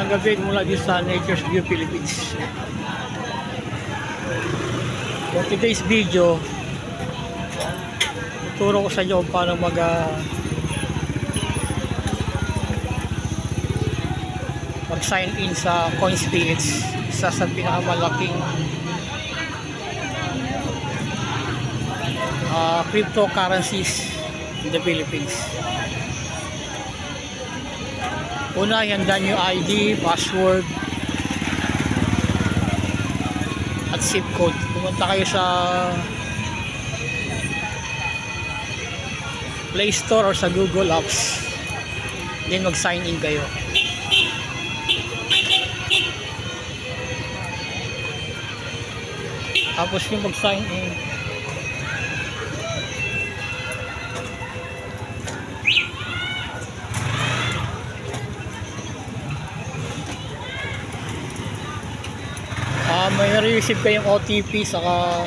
Magandang gabi mula dito sa Nature's View Philippines. For today's video, tuturo ko sa inyo kung paano mag-sign in sa CoinSpirits, isa sa pinakamalaking cryptocurrencies in the Philippines. Una, ihandan yung ID, password, at zip code. Pumunta kayo sa Play Store or sa Google Apps. Then mag-sign in kayo. Tapos yung mag-sign in, may receive kayong OTP saka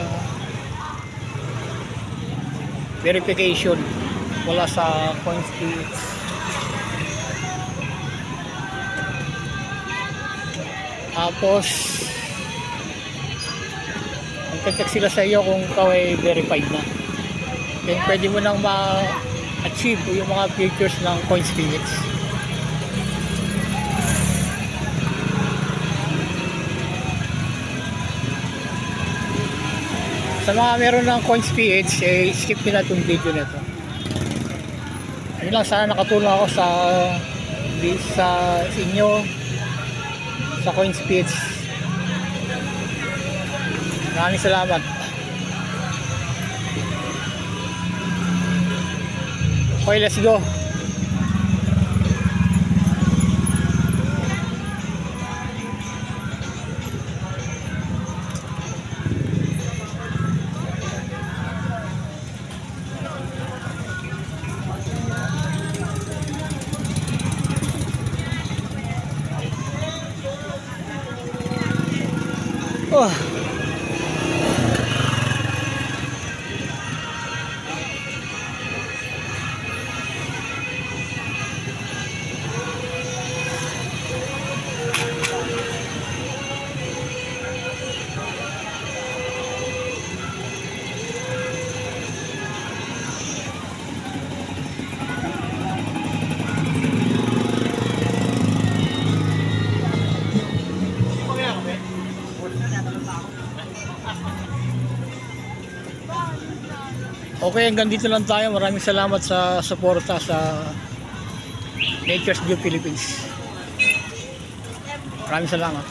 verification wala sa CoinSpirits. Tapos magte-text sila sa iyo kung ikaw ay verified na. Then pwede mo nang ma-achieve yung mga features ng CoinSpirits. Sa mga meron ng CoinSpirits, skip nyo na itong video nito. Yun lang, sana nakatulong ako sa inyo sa CoinSpirits. Maraming salamat. Okay, let's go. Oh. Okay, hanggang dito lang tayo. Maraming salamat sa suporta sa Nature's View Philippines. Maraming salamat.